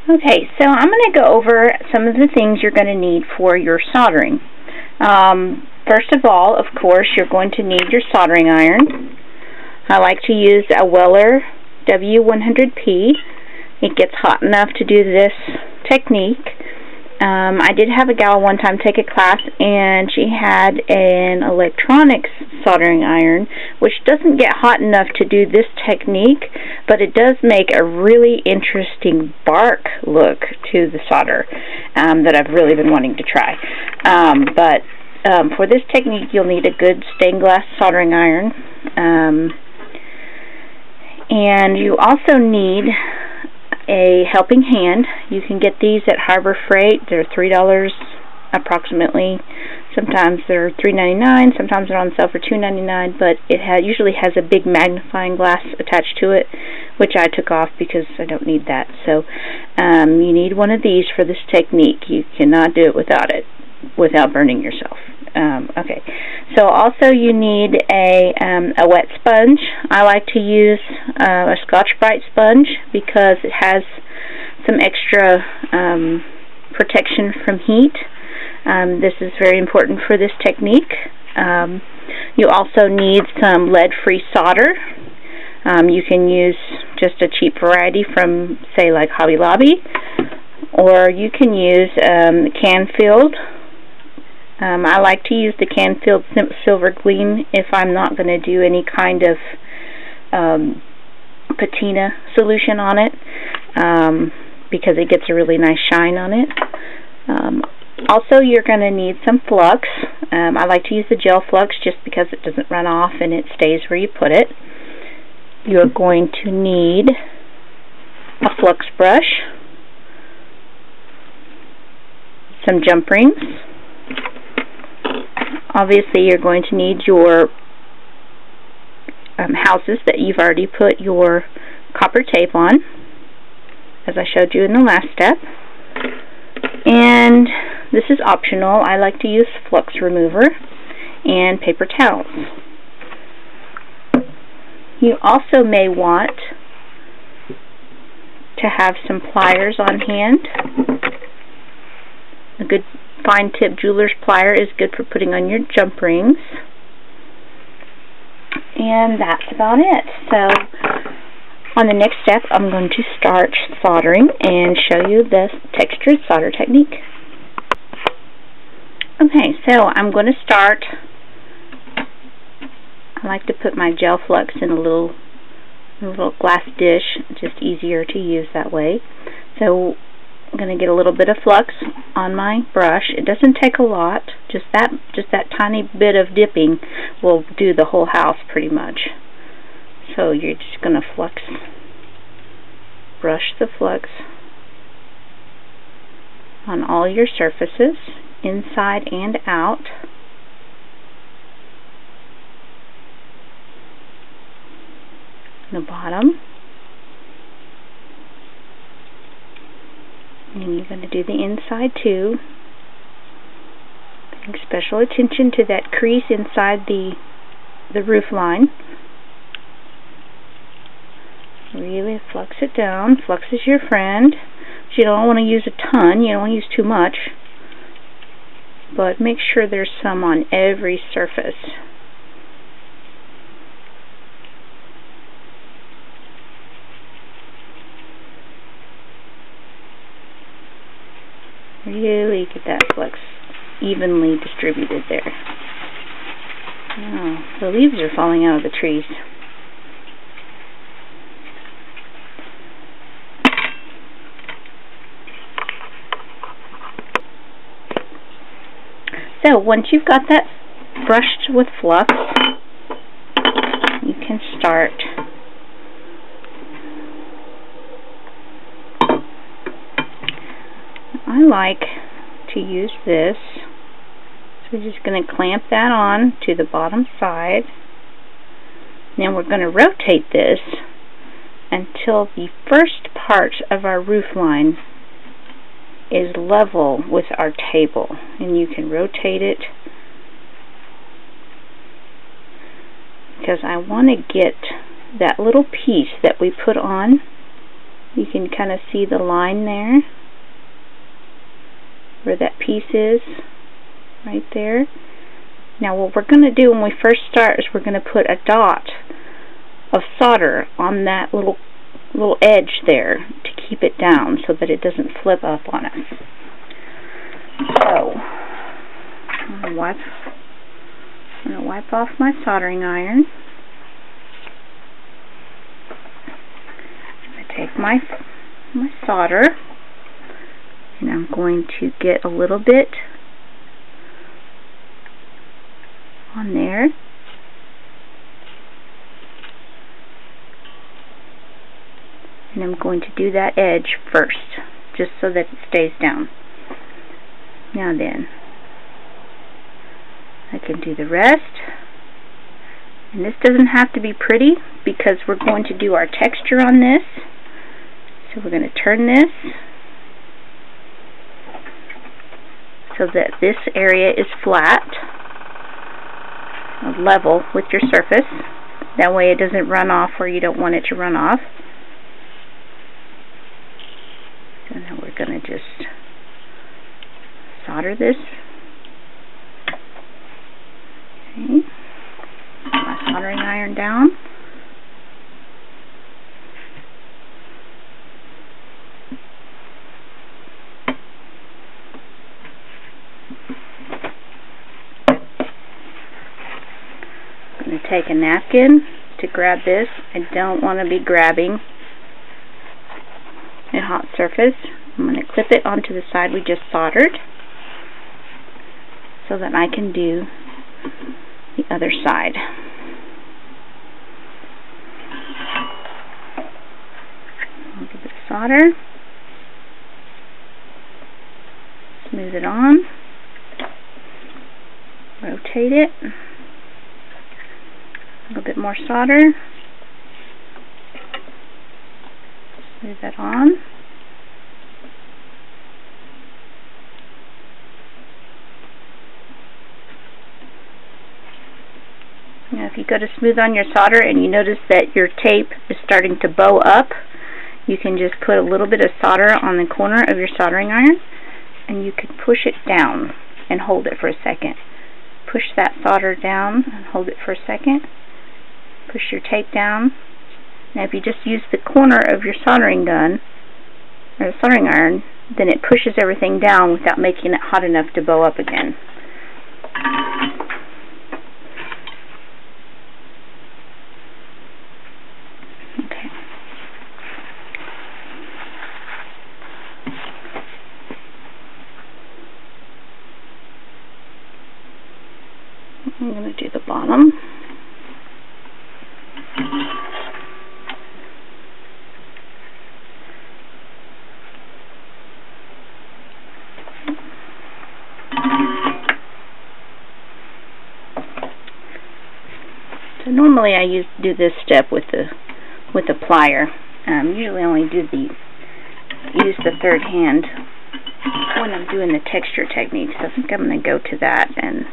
Okay, so I'm going to go over some of the things you're going to need for your soldering. First of all, of course, you're going to need your soldering iron. I like to use a Weller W100P. It gets hot enough to do this technique. I did have a gal one time take a class, and she had an electronics soldering iron, which doesn't get hot enough to do this technique, but it does make a really interesting bark look to the solder that I've really been wanting to try. For this technique, you'll need a good stained glass soldering iron, and you also need a helping hand. You can get these at Harbor Freight. They're $3 approximately. Sometimes they're $3.99. Sometimes they're on sale for $2.99. But it usually has a big magnifying glass attached to it, which I took off because I don't need that. So you need one of these for this technique. You cannot do it without burning yourself. Okay. So also you need a wet sponge. I like to use a Scotch-Brite sponge because it has some extra protection from heat. This is very important for this technique. You also need some lead-free solder. You can use just a cheap variety from, say, like Hobby Lobby, or you can use Canfield. I like to use the Canfield Silver Gleam if I'm not going to do any kind of patina solution on it, because it gets a really nice shine on it. Also, you're going to need some Flux. I like to use the gel Flux just because it doesn't run off and it stays where you put it. You're going to need a Flux brush, some jump rings. Obviously, you're going to need your houses that you've already put your copper tape on, as I showed you in the last step. And this is optional. I like to use Flux remover and paper towels. You also may want to have some pliers on hand. A good fine tip jeweler's plier is good for putting on your jump rings. And that's about it. So on the next step, I'm going to start soldering and show you this textured solder technique. Okay, so I'm going to start. I like to put my gel Flux in a little glass dish, just easier to use that way. So I'm going to get a little bit of Flux on my brush. It doesn't take a lot. Just that tiny bit of dipping will do the whole house pretty much. So you're just going to brush the Flux on all your surfaces, inside and out. The bottom. And you're going to do the inside too. Paying special attention to that crease inside the roof line. Really flux it down. Flux is your friend. But you don't want to use a ton. You don't want to use too much. But make sure there's some on every surface. Really get that Flux evenly distributed there. Oh, the leaves are falling out of the trees. So once you've got that brushed with Flux, you can start I like to use this. So we're just going to clamp that on to the bottom side. Now we're going to rotate this until the first part of our roof line is level with our table. And you can rotate it because I want to get that little piece that we put on You can kind of see the line there, where that piece is, right there. Now what we're going to do when we first start is we're going to put a dot of solder on that little edge there to keep it down so that it doesn't flip up on us. So I'm going to wipe off my soldering iron. I'm going to take my solder, and I'm going to get a little bit on there. And I'm going to do that edge first, just so that it stays down. Now then, I can do the rest. And this doesn't have to be pretty because we're going to do our texture on this. So we're going to turn this so that this area is flat, level with your surface. That way it doesn't run off where you don't want it to run off. So now we're going to just solder this. Okay. Put my soldering iron down. I'm going to take a napkin to grab this. I don't want to be grabbing a hot surface. I'm going to clip it onto the side we just soldered so that I can do the other side. A little bit of solder. Smooth it on. Rotate it. A little bit more solder. Smooth that on. Now if you go to smooth on your solder and you notice that your tape is starting to bow up, you can just put a little bit of solder on the corner of your soldering iron and you can push it down and hold it for a second. Push that solder down and hold it for a second. Push your tape down. Now if you just use the corner of your soldering gun or the soldering iron, then it pushes everything down without making it hot enough to bow up again. Okay. I'm going to do the bottom. So normally I do this step with the plier. Usually I only use the third hand when I'm doing the texture techniques. I think I'm going to go to that and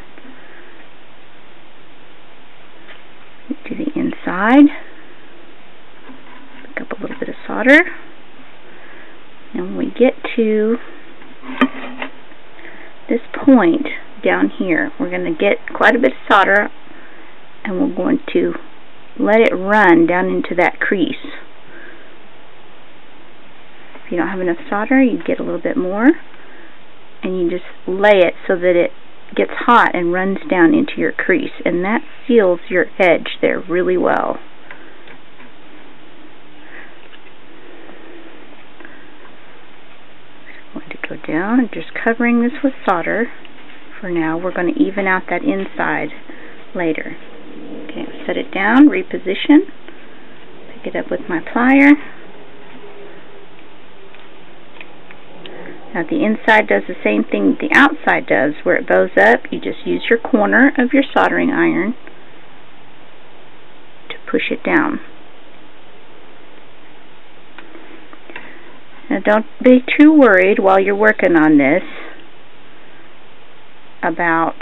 do the inside. Pick up a little bit of solder. And when we get to this point down here, we're going to get quite a bit of solder and we're going to let it run down into that crease. If you don't have enough solder, you get a little bit more and you just lay it so that it gets hot and runs down into your crease, and that seals your edge there really well. I'm going to go down and just covering this with solder for now. We're going to even out that inside later. Okay, set it down, reposition, pick it up with my plier. Now the inside does the same thing the outside does. Where it bows up, you just use your corner of your soldering iron to push it down. Now don't be too worried while you're working on this about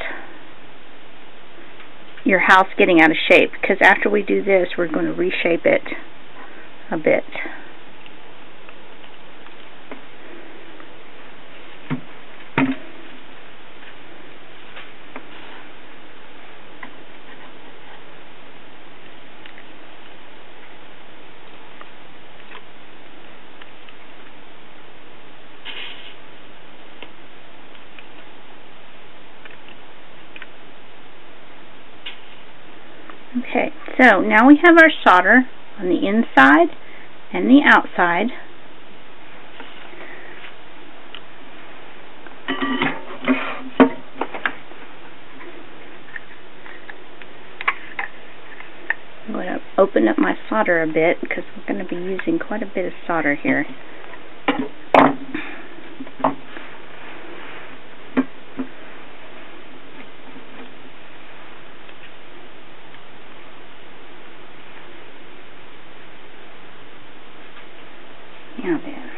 your house getting out of shape, because after we do this we're going to reshape it a bit. Okay, so now we have our solder on the inside and the outside. I'm going to open up my solder a bit because we're going to be using quite a bit of solder here. Now then.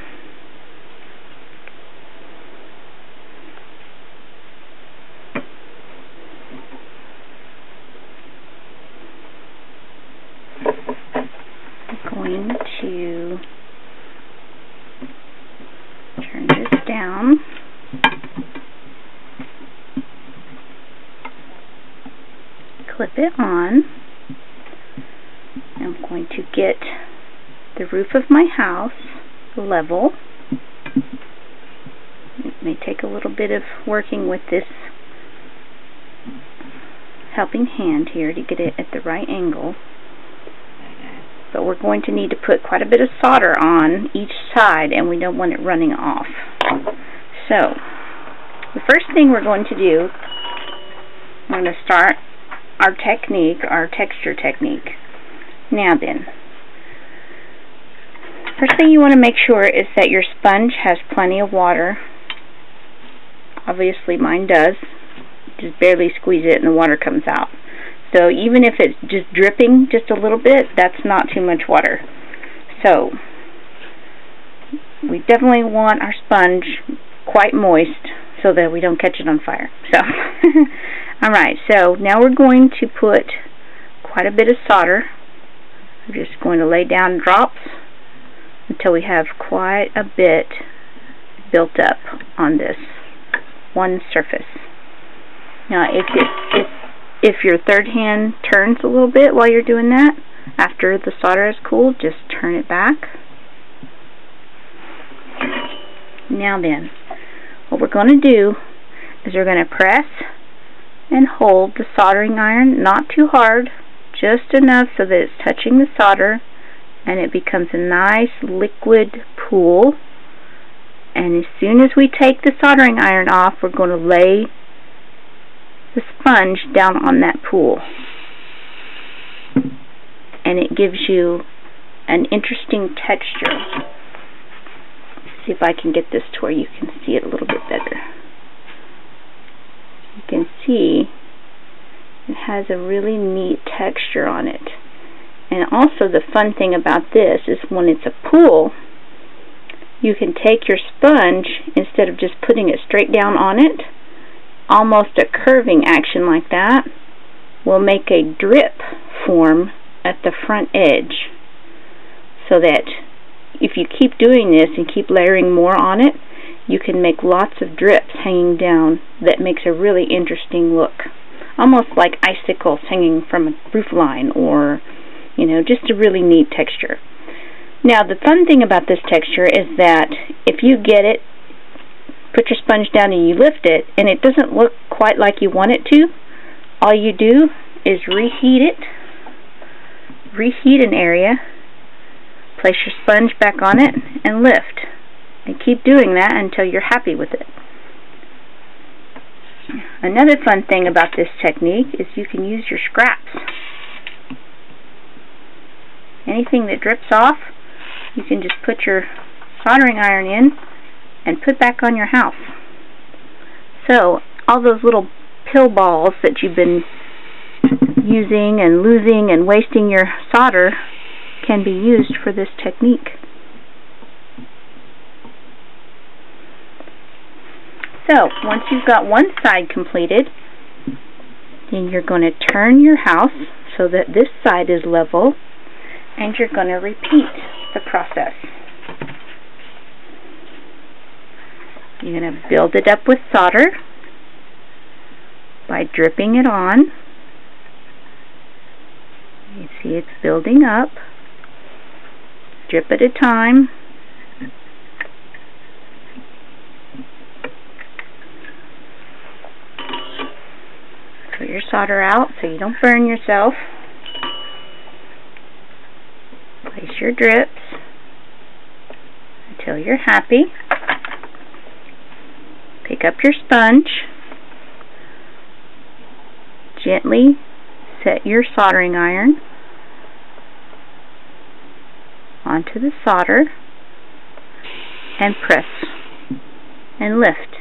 I'm going to turn this down. Clip it on. I'm going to get the roof of my house level. It may take a little bit of working with this helping hand here to get it at the right angle. But we're going to need to put quite a bit of solder on each side, and we don't want it running off. So, the first thing we're going to do, we're going to start our technique, our texture technique. Now then, first thing you want to make sure is that your sponge has plenty of water. Obviously mine does. Just barely squeeze it and the water comes out. So even if it's just dripping just a little bit, that's not too much water. So we definitely want our sponge quite moist so that we don't catch it on fire. So alright, so now we're going to put quite a bit of solder. I'm just going to lay down drops until we have quite a bit built up on this one surface. Now if your third hand turns a little bit while you're doing that, after the solder is cooled, just turn it back. Now then, what we're going to do is we're going to press and hold the soldering iron, not too hard, just enough so that it's touching the solder and it becomes a nice liquid pool. And as soon as we take the soldering iron off, we're going to lay the sponge down on that pool. And it gives you an interesting texture. Let's see if I can get this to where you can see it a little bit better. You can see it has a really neat texture on it. And also the fun thing about this is when it's a pool, you can take your sponge, instead of just putting it straight down on it, almost a curving action like that will make a drip form at the front edge, so that if you keep doing this and keep layering more on it, you can make lots of drips hanging down that makes a really interesting look, almost like icicles hanging from a roof line, or just a really neat texture. Now the fun thing about this texture is that if you get it, put your sponge down and you lift it, and it doesn't look quite like you want it to, all you do is reheat an area, place your sponge back on it, and lift. And keep doing that until you're happy with it. Another fun thing about this technique is you can use your scraps. Anything that drips off, you can just put your soldering iron in and put back on your house. So all those little pill balls that you've been using and losing and wasting your solder can be used for this technique. So once you've got one side completed, then you're going to turn your house so that this side is level, and you're going to repeat the process. You're going to build it up with solder by dripping it on. You see it's building up, drip at a time. Put your solder out so you don't burn yourself. your drips until you're happy. Pick up your sponge. Gently set your soldering iron onto the solder and press and lift.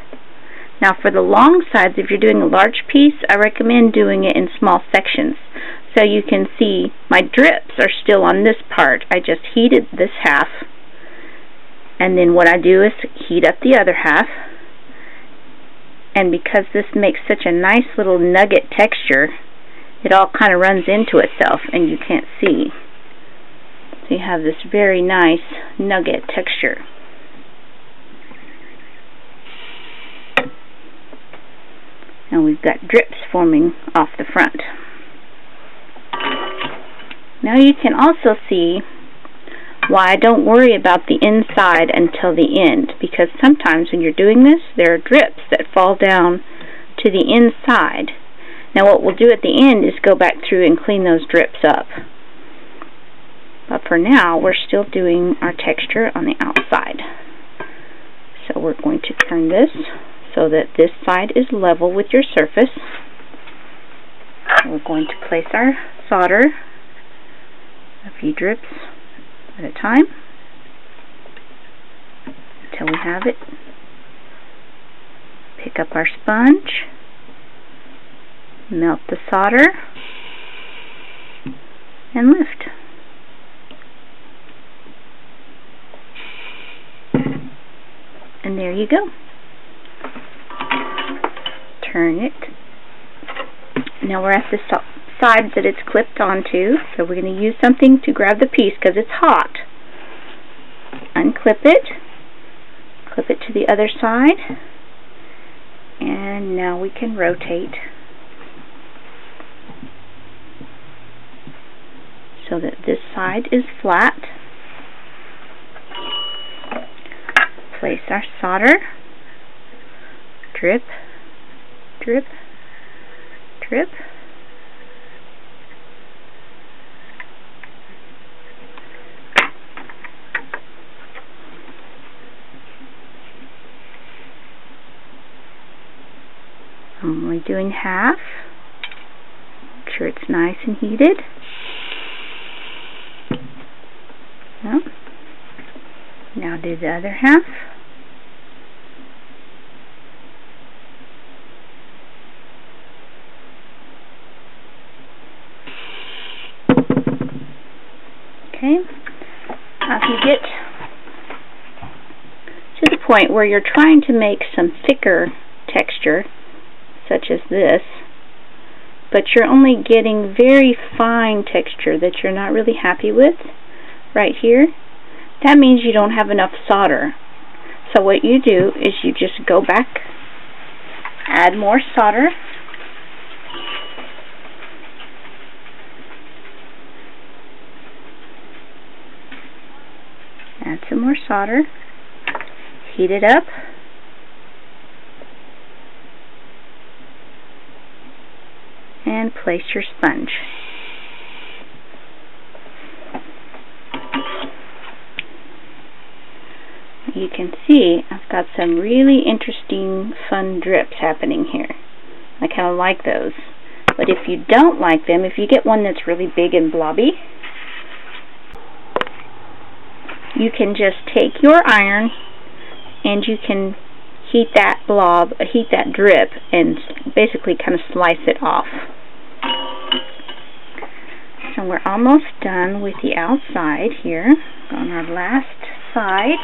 Now for the long sides, if you're doing a large piece, I recommend doing it in small sections. So you can see my drips are still on this part. I just heated this half, and then what I do is heat up the other half. And because this makes such a nice little nugget texture, it all kind of runs into itself and you can't see. So you have this very nice nugget texture. And we've got drips forming off the front. Now you can also see why I don't worry about the inside until the end, because sometimes when you're doing this, there are drips that fall down to the inside. Now what we'll do at the end is go back through and clean those drips up. But for now, we're still doing our texture on the outside. So we're going to turn this so that this side is level with your surface. We're going to place our solder a few drips at a time until we have it. Pick up our sponge, melt the solder, and lift. And there you go. Turn it. Now we're at the side that it's clipped onto, so we're going to use something to grab the piece because it's hot. Unclip it, clip it to the other side, and now we can rotate so that this side is flat. Place our solder, drip, drip, drip. I'm only doing half. Make sure it's nice and heated. Well, now do the other half. Okay. Now if you get to the point where you're trying to make some thicker texture, such as this, but you're only getting very fine texture that you're not really happy with right here, that means you don't have enough solder. So what you do is you just go back, add more solder, add some more solder, heat it up, and place your sponge. You can see I've got some really interesting fun drips happening here. I kind of like those. But if you don't like them, if you get one that's really big and blobby, you can just take your iron and you can heat that drip and basically kind of slice it off. So we're almost done with the outside here. On our last side.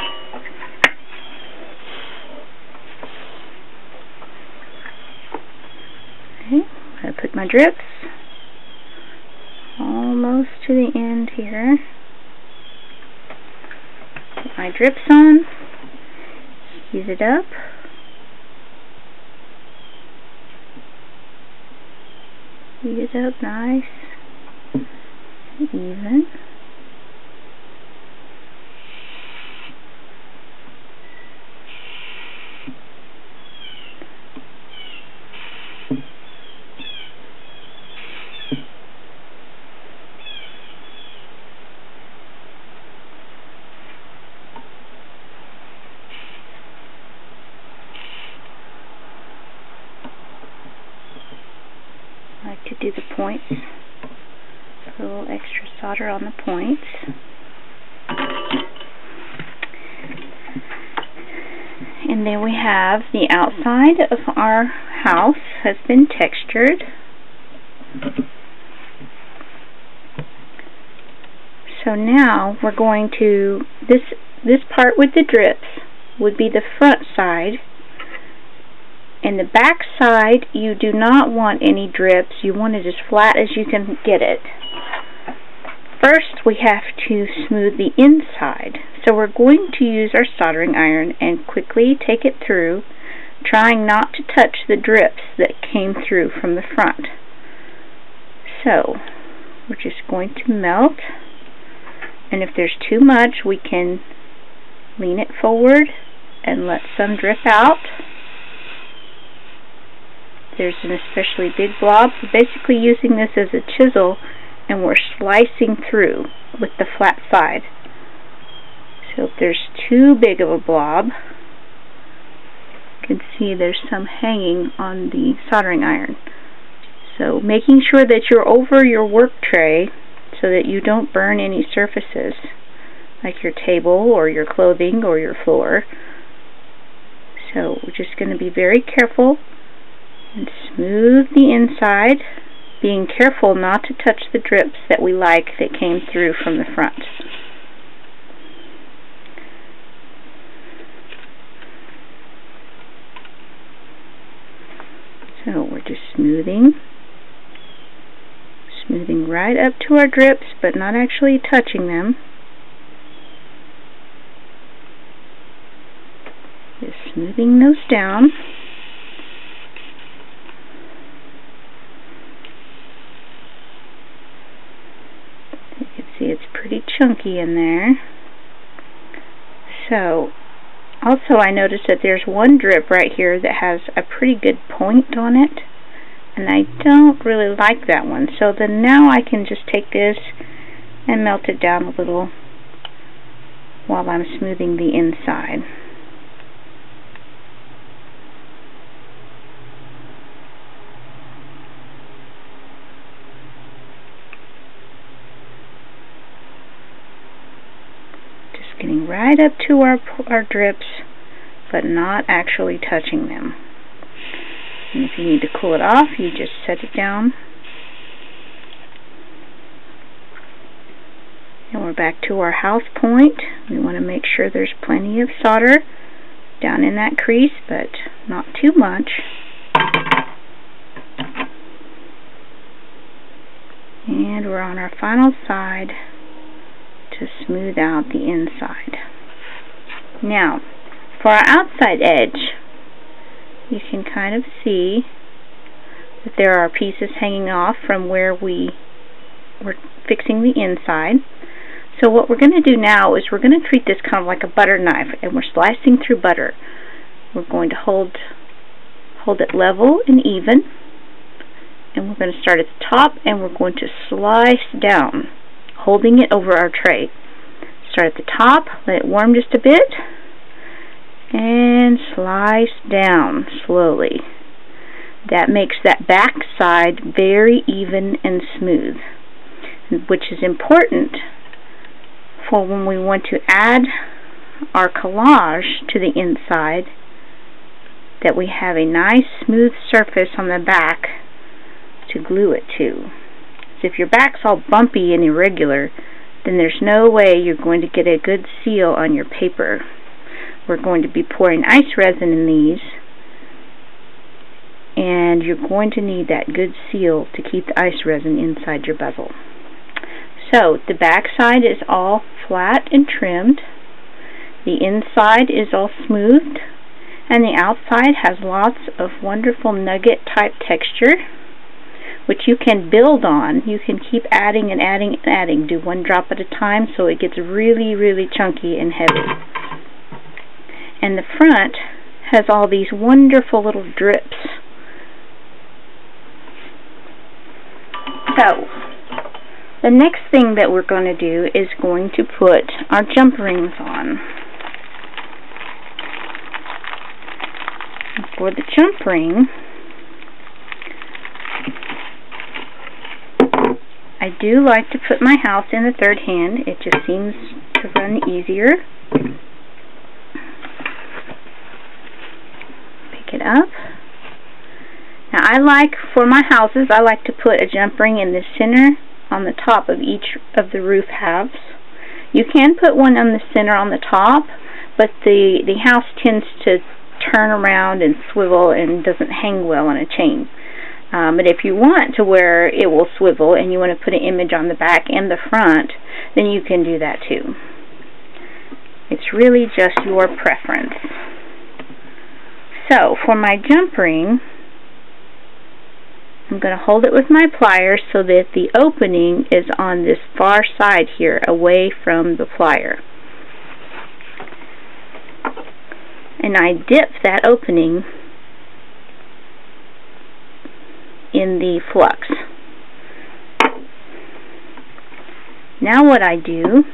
Okay, I'm going to put my drips almost to the end here. Put my drips on, heat it up. Heat it up nice and even. to do the points. A little extra solder on the points. And then we have the outside of our house has been textured. So now we're going to, this part with the drips would be the front side. And the back side, you do not want any drips. You want it as flat as you can get it. First, we have to smooth the inside. So we're going to use our soldering iron and quickly take it through, trying not to touch the drips that came through from the front. So we're just going to melt, and if there's too much, we can lean it forward and let some drip out. There's an especially big blob. We're basically using this as a chisel, and we're slicing through with the flat side. So if there's too big of a blob, you can see there's some hanging on the soldering iron. So making sure that you're over your work tray so that you don't burn any surfaces, like your table or your clothing or your floor. So we're just going to be very careful and smooth the inside, being careful not to touch the drips that we like that came through from the front. So we're just smoothing right up to our drips, but not actually touching them. Just smoothing those down. You can see it's pretty chunky in there. So also I noticed that there's one drip right here that has a pretty good point on it, and I don't really like that one. So then now I can just take this and melt it down a little while I'm smoothing the inside. Just getting right up to our drips, but not actually touching them. And if you need to cool it off, you just set it down. And we're back to our house point. We want to make sure there's plenty of solder down in that crease, but not too much. And we're on our final side to smooth out the inside. Now, for our outside edge, you can kind of see that there are pieces hanging off from where we were fixing the inside. So what we're going to do now is we're going to treat this kind of like a butter knife, and we're slicing through butter. We're going to hold it level and even, and we're going to start at the top, and we're going to slice down, holding it over our tray. Start at the top, let it warm just a bit, and slice down slowly. That makes that back side very even and smooth, which is important for when we want to add our collage to the inside, that we have a nice smooth surface on the back to glue it to. So if your back's all bumpy and irregular, then there's no way you're going to get a good seal on your paper. We're going to be pouring ice resin in these, and you're going to need that good seal to keep the ice resin inside your bezel. So the back side is all flat and trimmed, the inside is all smoothed, and the outside has lots of wonderful nugget type texture, which you can build on. You can keep adding and adding and adding. Do one drop at a time so it gets really, really chunky and heavy. And the front has all these wonderful little drips. So the next thing that we're going to do is going to put our jump rings on. For the jump ring, I do like to put my house in the third hand. It just seems to run easier. Pick it up. Now for my houses, I like to put a jump ring in the center on the top of each of the roof halves. You can put one on the center on the top, but the house tends to turn around and swivel and doesn't hang well on a chain. But if you want to where it will swivel and you want to put an image on the back and the front, then you can do that too. It's really just your preference. So for my jump ring, I'm going to hold it with my pliers so that the opening is on this far side here, away from the plier. And I dip that opening in the flux. Now what I do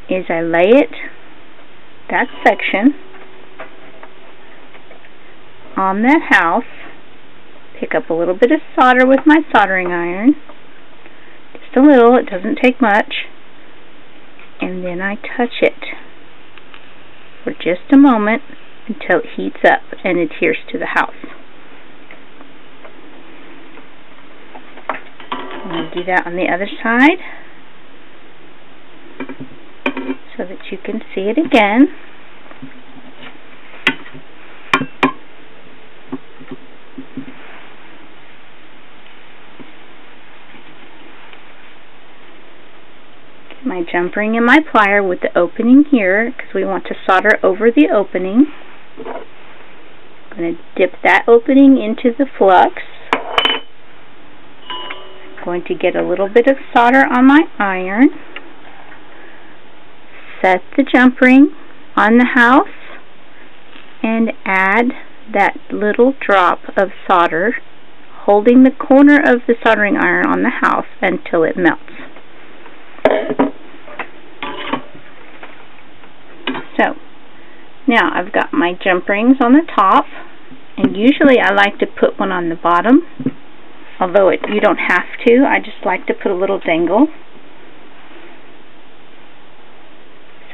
is I lay it, that section, on that house, pick up a little bit of solder with my soldering iron, just a little, it doesn't take much, and then I touch it for just a moment until it heats up and adheres to the house. I'll do that on the other side so that you can see it again. Get my jump ring and my plier with the opening here because we want to solder over the opening. I'm going to dip that opening into the flux. Going to get a little bit of solder on my iron, set the jump ring on the house, and add that little drop of solder, holding the corner of the soldering iron on the house until it melts. So, now I've got my jump rings on the top, and usually I like to put one on the bottom. Although you don't have to, I just like to put a little dangle.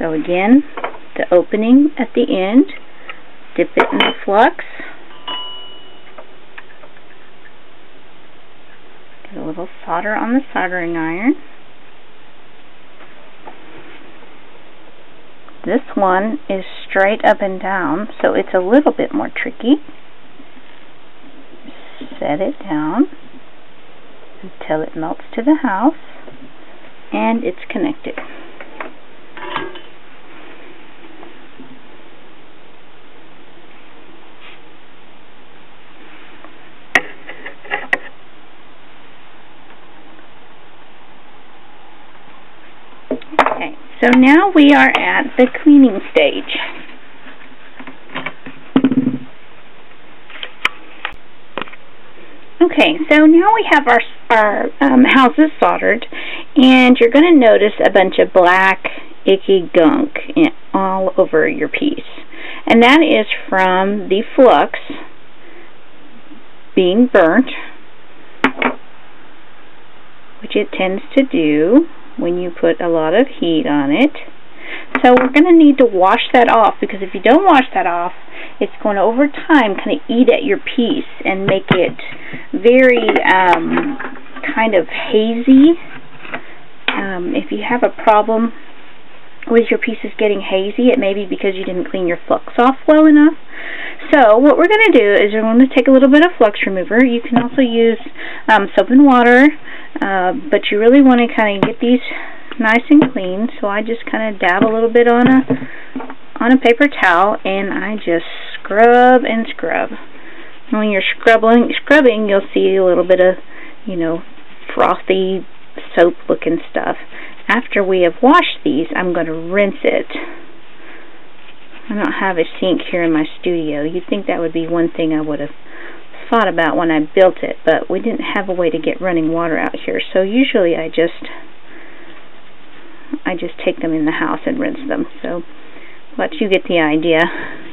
So again, the opening at the end, dip it in the flux, get a little solder on the soldering iron. This one is straight up and down, so it's a little bit more tricky. Set it down until it melts to the house and it's connected. Okay, so now we are at the cleaning stage. Okay, so now we have our houses soldered, and you're going to notice a bunch of black, icky gunk all over your piece. And that is from the flux being burnt, which it tends to do when you put a lot of heat on it. So we're going to need to wash that off, because if you don't wash that off, it's going to over time kind of eat at your piece and make it very kind of hazy. If you have a problem with your pieces getting hazy, it may be because you didn't clean your flux off well enough. So what we're going to do is we're going to take a little bit of flux remover. You can also use soap and water, but you really want to kind of get these nice and clean. So I just kind of dab a little bit on a paper towel, and I just scrub and scrub. And when you're scrubbing, you'll see a little bit of, frothy soap looking stuff. After we have washed these, I'm going to rinse it. I don't have a sink here in my studio. You'd think that would be one thing I would have thought about when I built it, but we didn't have a way to get running water out here. So usually I just take them in the house and rinse them. So but you get the idea.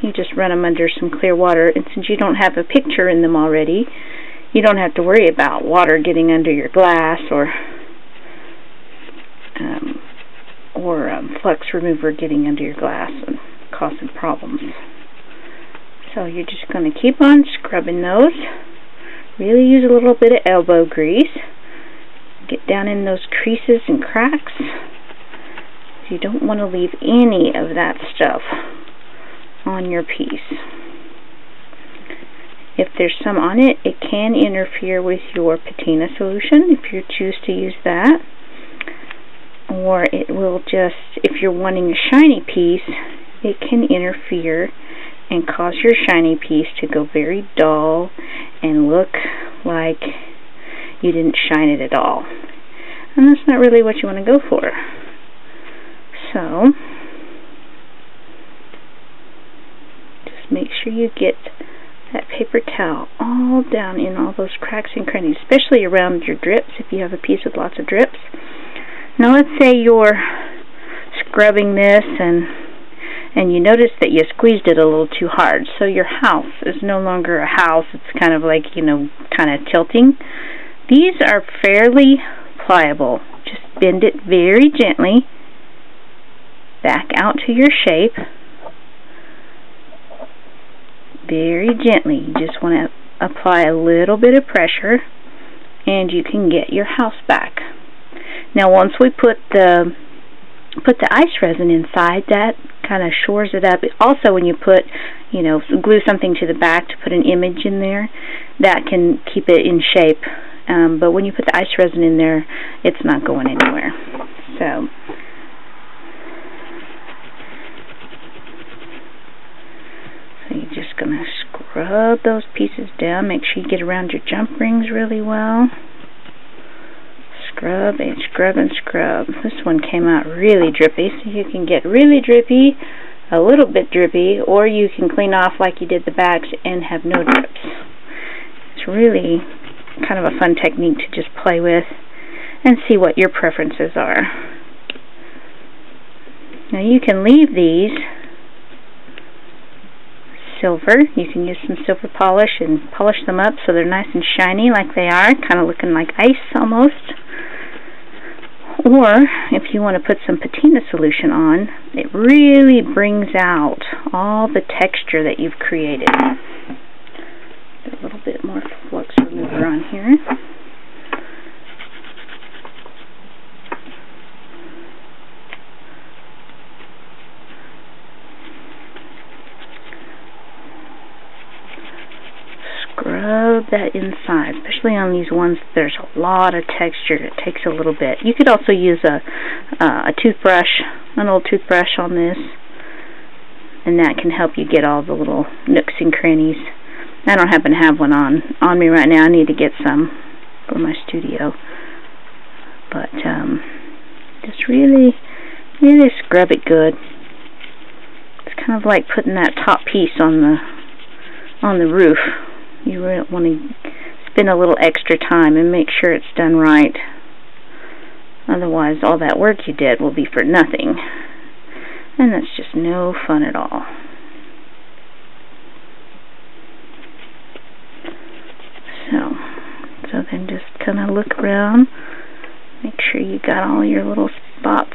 You just run them under some clear water, and since you don't have a picture in them already, you don't have to worry about water getting under your glass or flux remover getting under your glass and causing problems. So you're just going to keep on scrubbing those. Really use a little bit of elbow grease. Get down in those creases and cracks. You don't want to leave any of that stuff on your piece. If there's some on it, it can interfere with your patina solution if you choose to use that. Or it will just, if you're wanting a shiny piece, it can interfere and cause your shiny piece to go very dull and look like you didn't shine it at all. And that's not really what you want to go for. So, just make sure you get that paper towel all down in all those cracks and crannies, especially around your drips if you have a piece with lots of drips. Now let's say you're scrubbing this and you notice that you squeezed it a little too hard, so your house is no longer a house, it's kind of like, you know, kind of tilting. These are fairly pliable. Just bend it very gently back out to your shape. Very gently. You just want to apply a little bit of pressure and you can get your house back. Now once we put the ice resin inside, that kind of shores it up. Also when you put, you know, glue something to the back to put an image in there, that can keep it in shape. But when you put the ice resin in there, it's not going anywhere. So you're just going to scrub those pieces down. Make sure you get around your jump rings really well. Scrub and scrub and scrub. This one came out really drippy, so you can get really drippy, a little bit drippy, or you can clean off like you did the backs and have no drips. It's really kind of a fun technique to just play with and see what your preferences are. Now you can leave these silver. You can use some silver polish and polish them up so they're nice and shiny like they are, kind of looking like ice almost. Or if you want to put some patina solution on, it really brings out all the texture that you've created. Put a little bit more flux remover on here. Scrub that inside, especially on these ones there's a lot of texture. It takes a little bit. You could also use a toothbrush, an old toothbrush on this, and that can help you get all the little nooks and crannies. I don't happen to have one on me right now. I need to get some for my studio. But just really scrub it good. It's kind of like putting that top piece on the roof. You really want to spend a little extra time and make sure it's done right. Otherwise, all that work you did will be for nothing. And that's just no fun at all. So then just kind of look around. Make sure you got all your little spots.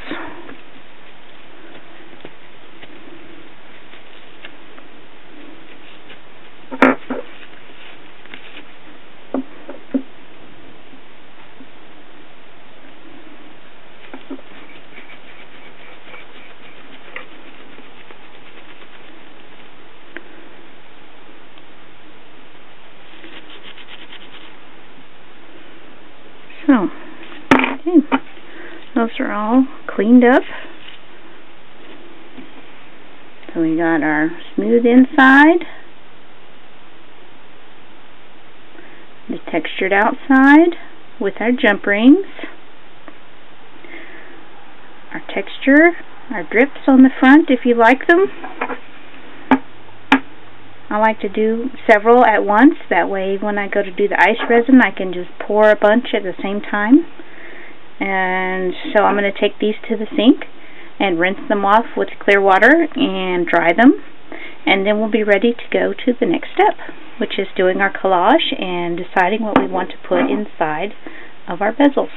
So, okay, those are all cleaned up. So we got our smooth inside, the textured outside with our jump rings, our texture, our drips on the front if you like them. I like to do several at once, that way when I go to do the ice resin I can just pour a bunch at the same time. And so I'm going to take these to the sink and rinse them off with clear water and dry them. and then we'll be ready to go to the next step, which is doing our collage and deciding what we want to put inside of our bezels.